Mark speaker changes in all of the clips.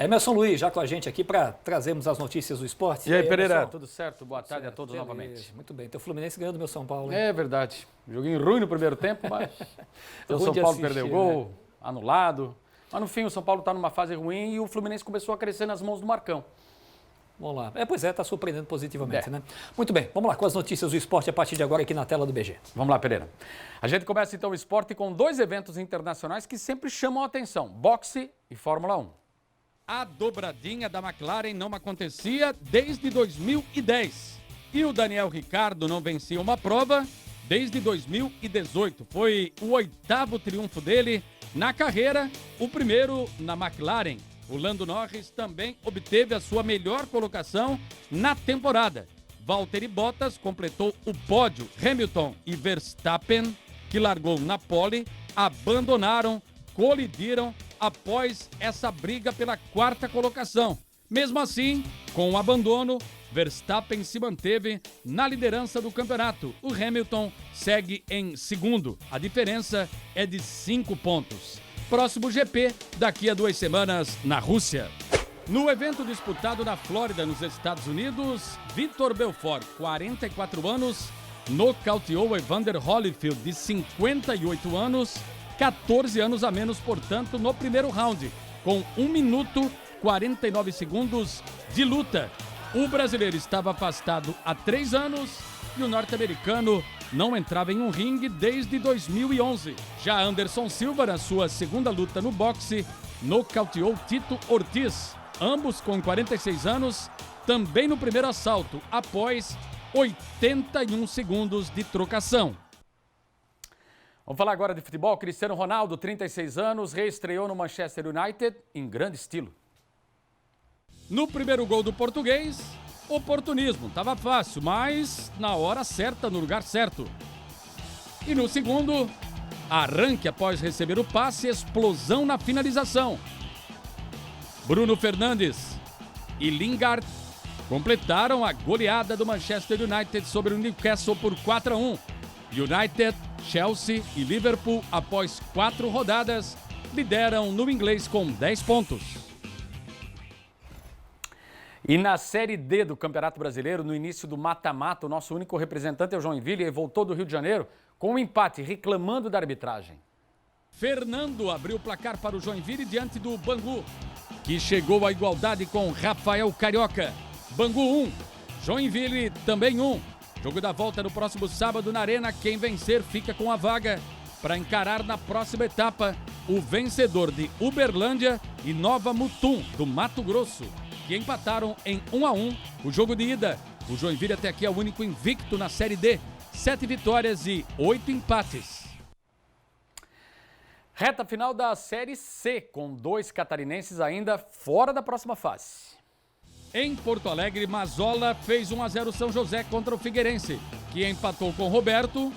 Speaker 1: Emerson Luiz, já com a gente aqui para trazermos as notícias do esporte.
Speaker 2: E aí, Pereira,
Speaker 1: Emerson?
Speaker 2: tudo certo? Boa tarde a todos novamente.
Speaker 1: Muito bem, teu Fluminense ganhou do meu São Paulo, hein?
Speaker 2: É verdade. Joguinho ruim no primeiro tempo, mas o São Paulo perdeu o gol, né? Anulado. Mas no fim o São Paulo está numa fase ruim e o Fluminense começou a crescer nas mãos do Marcão.
Speaker 1: Vamos lá. Pois é, está surpreendendo positivamente, né? Muito bem, vamos lá com as notícias do esporte a partir de agora aqui na tela do BG.
Speaker 2: Vamos lá, Pereira. A gente começa então o esporte com 2 eventos internacionais que sempre chamam a atenção, boxe e Fórmula 1. A dobradinha da McLaren não acontecia desde 2010. E o Daniel Ricciardo não vencia uma prova desde 2018. Foi o 8º triunfo dele na carreira, o primeiro na McLaren. O Lando Norris também obteve a sua melhor colocação na temporada. Valtteri Bottas completou o pódio. Hamilton e Verstappen, que largou na pole, abandonaram, colidiram após essa briga pela 4ª colocação. Mesmo assim, com o abandono, Verstappen se manteve na liderança do campeonato. O Hamilton segue em segundo. A diferença é de 5 pontos. Próximo GP, daqui a 2 semanas, na Rússia. No evento disputado na Flórida, nos Estados Unidos, Vitor Belfort, 44 anos, nocauteou Evander Holyfield, de 58 anos, 14 anos a menos, portanto, no primeiro round, com 1 minuto 49 segundos de luta. O brasileiro estava afastado há 3 anos e o norte-americano não entrava em um ringue desde 2011. Já Anderson Silva, na sua segunda luta no boxe, nocauteou Tito Ortiz, ambos com 46 anos, também no primeiro assalto, após 81 segundos de trocação. Vamos falar agora de futebol. Cristiano Ronaldo, 36 anos, reestreou no Manchester United em grande estilo. No primeiro gol do português, oportunismo, estava fácil, mas na hora certa, no lugar certo. E no segundo, arranque após receber o passe, explosão na finalização. Bruno Fernandes e Lingard completaram a goleada do Manchester United sobre o Newcastle por 4-1. United, Chelsea e Liverpool, após 4 rodadas, lideram no inglês com 10 pontos. E na Série D do Campeonato Brasileiro, no início do mata-mata, o nosso único representante é o Joinville, e voltou do Rio de Janeiro com um empate, reclamando da arbitragem. Fernando abriu o placar para o Joinville diante do Bangu, que chegou à igualdade com Rafael Carioca. Bangu 1, Joinville também 1. Jogo da volta no próximo sábado na Arena. Quem vencer fica com a vaga para encarar na próxima etapa o vencedor de Uberlândia e Nova Mutum, do Mato Grosso, que empataram em 1-1 o jogo de ida. O Joinville até aqui é o único invicto na Série D. 7 vitórias e 8 empates. Reta final da Série C, com 2 catarinenses ainda fora da próxima fase. Em Porto Alegre, Mazola fez 1-0 São José contra o Figueirense, que empatou com Roberto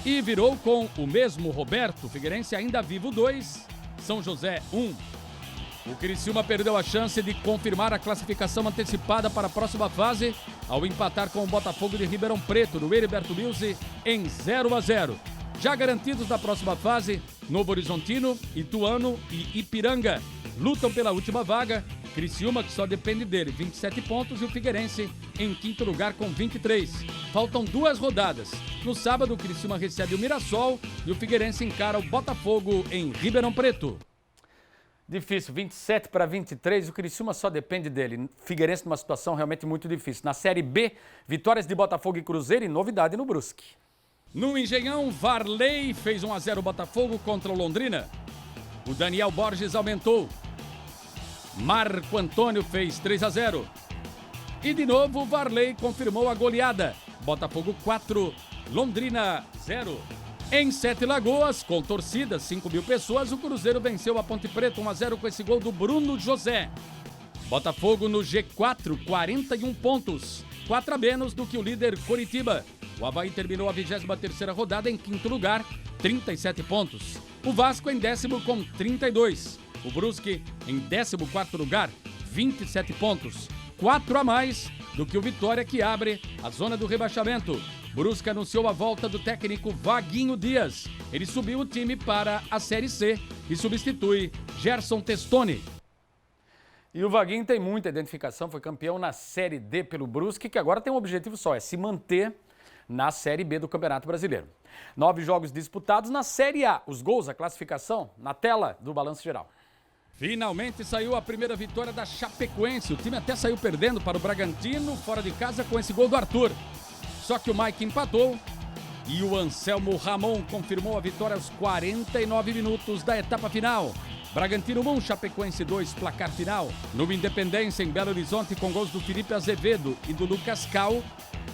Speaker 2: e virou com o mesmo Roberto. Figueirense ainda vivo 2, São José 1. O Criciúma perdeu a chance de confirmar a classificação antecipada para a próxima fase ao empatar com o Botafogo de Ribeirão Preto, no Heriberto Mills, em 0-0. Já garantidos na próxima fase, Novo Horizontino, Ituano e Ipiranga lutam pela última vaga. Criciúma, que só depende dele, 27 pontos, e o Figueirense em 5º lugar com 23. Faltam 2 rodadas. No sábado, o Criciúma recebe o Mirassol e o Figueirense encara o Botafogo em Ribeirão Preto. Difícil, 27 para 23, o Criciúma só depende dele. Figueirense numa situação realmente muito difícil. Na Série B, vitórias de Botafogo e Cruzeiro e novidade no Brusque. No Engenhão, Varley fez 1-0 Botafogo contra o Londrina. O Daniel Borges aumentou. Marco Antônio fez 3-0. E de novo, Varley confirmou a goleada. Botafogo 4, Londrina 0. Em Sete Lagoas, com torcida, 5.000 pessoas, o Cruzeiro venceu a Ponte Preta 1-0 com esse gol do Bruno José. Botafogo no G4, 41 pontos, 4 a menos do que o líder Coritiba. O Avaí terminou a 23ª rodada em 5º lugar, 37 pontos. O Vasco em 10º com 32. O Brusque em 14º lugar, 27 pontos. 4 a mais do que o Vitória, que abre a zona do rebaixamento. Brusque anunciou a volta do técnico Vaguinho Dias. Ele subiu o time para a Série C e substitui Gerson Testoni. E o Vaguinho tem muita identificação, foi campeão na Série D pelo Brusque, que agora tem um objetivo só, é se manter na Série B do Campeonato Brasileiro. 9 jogos disputados na Série A. Os gols, a classificação, na tela do Balanço Geral. Finalmente saiu a primeira vitória da Chapecoense. O time até saiu perdendo para o Bragantino, fora de casa, com esse gol do Arthur. Só que o Mike empatou e o Anselmo Ramon confirmou a vitória aos 49 minutos da etapa final. Bragantino 1, Chapecoense 2, placar final. No Independência, em Belo Horizonte, com gols do Felipe Azevedo e do Lucas Cal,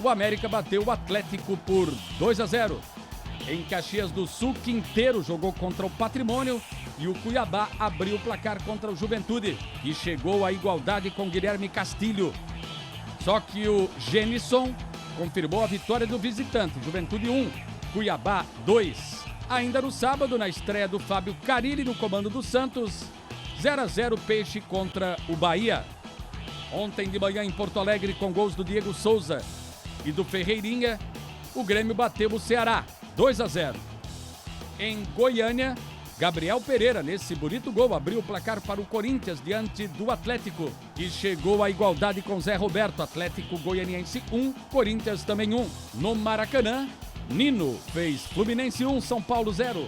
Speaker 2: o América bateu o Atlético por 2-0. Em Caxias do Sul, Quinteiro jogou contra o Patrimônio e o Cuiabá abriu o placar contra o Juventude, que chegou à igualdade com Guilherme Castilho. Só que o Genison confirmou a vitória do visitante, Juventude 1, Cuiabá 2. Ainda no sábado, na estreia do Fábio Carille no comando do Santos, 0-0 Peixe contra o Bahia. Ontem de manhã em Porto Alegre, com gols do Diego Souza e do Ferreirinha, o Grêmio bateu o Ceará, 2-0. Em Goiânia, Gabriel Pereira, nesse bonito gol, abriu o placar para o Corinthians diante do Atlético, que chegou à igualdade com Zé Roberto. Atlético Goianiense 1, Corinthians também 1. No Maracanã, Nino fez Fluminense 1, São Paulo 0.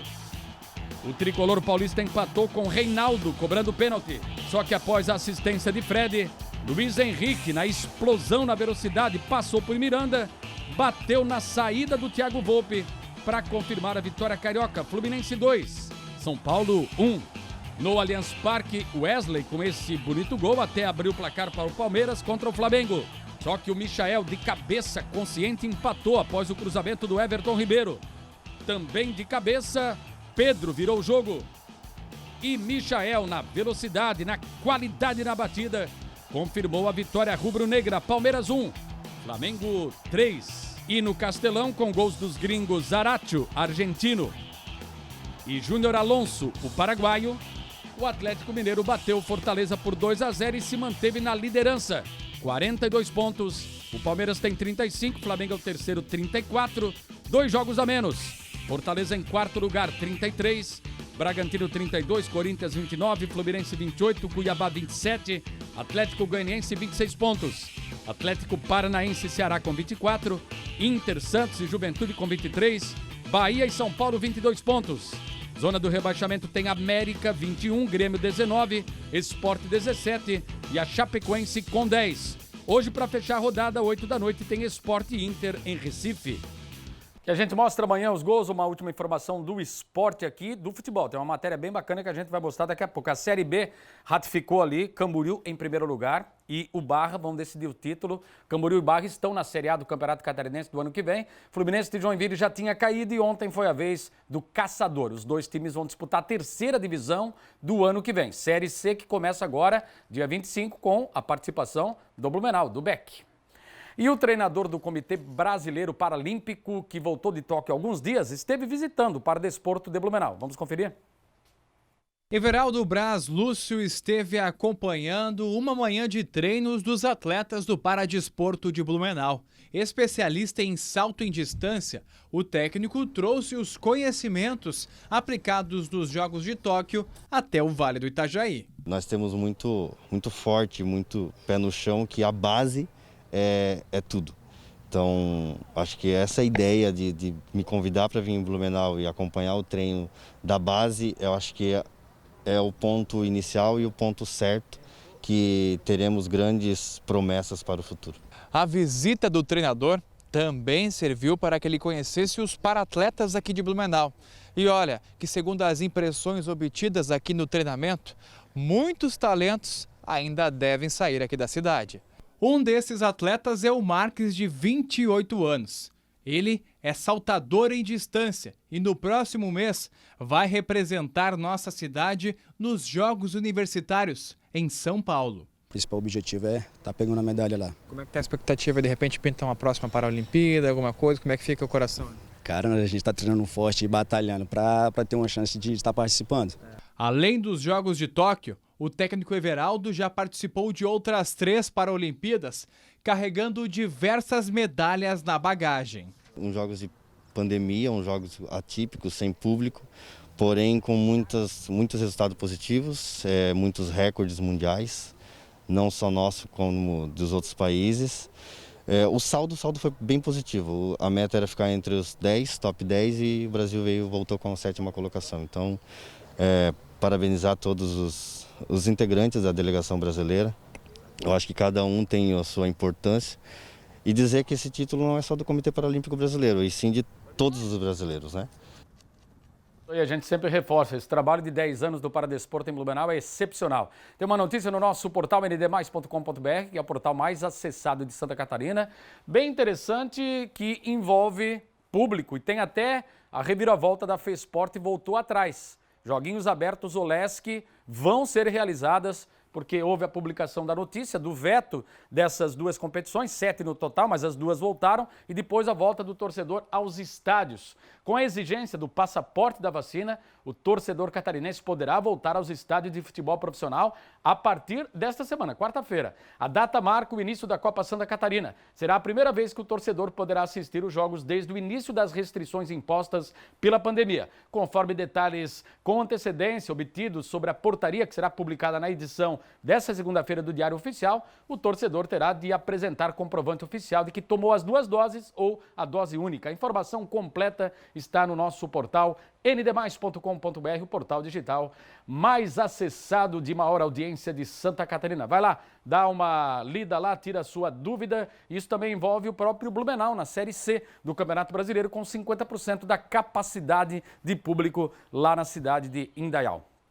Speaker 2: O tricolor paulista empatou com Reinaldo, cobrando pênalti. Só que após a assistência de Fred, Luiz Henrique, na explosão na velocidade, passou por Miranda, bateu na saída do Thiago Volpe para confirmar a vitória carioca. Fluminense 2, São Paulo 1. No Allianz Parque, Wesley, com esse bonito gol, até abriu o placar para o Palmeiras contra o Flamengo. Só que o Michael, de cabeça consciente, empatou após o cruzamento do Everton Ribeiro. Também de cabeça, Pedro virou o jogo. E Michael, na velocidade, na qualidade na batida, confirmou a vitória rubro-negra. Palmeiras 1, Flamengo 3. E no Castelão, com gols dos gringos Zaratio, argentino, e Júnior Alonso, o paraguaio, o Atlético Mineiro bateu o Fortaleza por 2-0 e se manteve na liderança. 42 pontos. O Palmeiras tem 35, Flamengo é o terceiro, 34. 2 jogos a menos. Fortaleza em quarto lugar, 33. Bragantino 32, Corinthians 29, Fluminense 28, Cuiabá 27, Atlético Goianiense 26 pontos. Atlético Paranaense e Ceará com 24, Inter, Santos e Juventude com 23, Bahia e São Paulo 22 pontos. Zona do rebaixamento tem América 21, Grêmio 19, Sport 17 e a Chapecoense com 10. Hoje, para fechar a rodada, 8 da noite, tem Sport e Inter em Recife. E a gente mostra amanhã os gols, uma última informação do esporte aqui, do futebol. Tem uma matéria bem bacana que a gente vai mostrar daqui a pouco. A Série B ratificou ali, Camboriú em primeiro lugar e o Barra vão decidir o título. Camboriú e Barra estão na Série A do Campeonato Catarinense do ano que vem. Fluminense de Joinville já tinha caído e ontem foi a vez do Caçador. Os dois times vão disputar a terceira divisão do ano que vem. Série C que começa agora, dia 25, com a participação do Blumenau, do Beck. E o treinador do Comitê Brasileiro Paralímpico, que voltou de Tóquio há alguns dias, esteve visitando o Paradesporto de Blumenau. Vamos conferir?
Speaker 3: Everaldo Braz Lúcio esteve acompanhando uma manhã de treinos dos atletas do Paradesporto de Blumenau. Especialista em salto em distância, o técnico trouxe os conhecimentos aplicados dos Jogos de Tóquio até o Vale do Itajaí.
Speaker 4: Nós temos muito forte, muito pé no chão, que a base é tudo. Então, acho que essa ideia de me convidar para vir em Blumenau e acompanhar o treino da base, eu acho que é o ponto inicial e o ponto certo que teremos grandes promessas para o futuro.
Speaker 3: A visita do treinador também serviu para que ele conhecesse os paratletas aqui de Blumenau. E olha, que segundo as impressões obtidas aqui no treinamento, muitos talentos ainda devem sair aqui da cidade. Um desses atletas é o Marques, de 28 anos. Ele é saltador em distância e no próximo mês vai representar nossa cidade nos Jogos Universitários em São Paulo.
Speaker 5: O principal objetivo é estar pegando a medalha lá.
Speaker 3: Como é que está a expectativa de repente pintar uma próxima Paralimpíada, alguma coisa? Como é que fica o coração?
Speaker 5: Cara, a gente está treinando forte e batalhando para ter uma chance de estar participando.
Speaker 3: Além dos Jogos de Tóquio, o técnico Everaldo já participou de outras 3 Paralimpíadas, carregando diversas medalhas na bagagem.
Speaker 4: Uns jogos de pandemia, uns jogos atípicos, sem público, porém com muitos resultados positivos, muitos recordes mundiais. não só nosso como dos outros países. O saldo foi bem positivo. A meta era ficar entre os 10, top 10, e o Brasil voltou com a 7ª colocação. Então, parabenizar todos os integrantes da delegação brasileira. Eu acho que cada um tem a sua importância. E dizer que esse título não é só do Comitê Paralímpico Brasileiro, e sim de todos os brasileiros, né?
Speaker 2: E a gente sempre reforça, esse trabalho de 10 anos do Paradesporto em Blumenau é excepcional. Tem uma notícia no nosso portal ndmais.com.br, que é o portal mais acessado de Santa Catarina, bem interessante, que envolve público, e tem até a reviravolta da FESPORT voltou atrás. Joguinhos abertos Olesk vão ser realizadas, porque houve a publicação da notícia do veto dessas duas competições, 7 no total, mas as duas voltaram, e depois a volta do torcedor aos estádios. Com a exigência do passaporte da vacina, o torcedor catarinense poderá voltar aos estádios de futebol profissional a partir desta semana, quarta-feira. A data marca o início da Copa Santa Catarina. Será a primeira vez que o torcedor poderá assistir os jogos desde o início das restrições impostas pela pandemia. Conforme detalhes com antecedência obtidos sobre a portaria que será publicada na edição desta segunda-feira do Diário Oficial, o torcedor terá de apresentar comprovante oficial de que tomou as 2 doses ou a dose única. A informação completa está no nosso portal ndmais.com.br, o portal digital mais acessado de maior audiência de Santa Catarina. Vai lá, dá uma lida lá, tira a sua dúvida. Isso também envolve o próprio Blumenau na Série C do Campeonato Brasileiro, com 50% da capacidade de público lá na cidade de Indaial.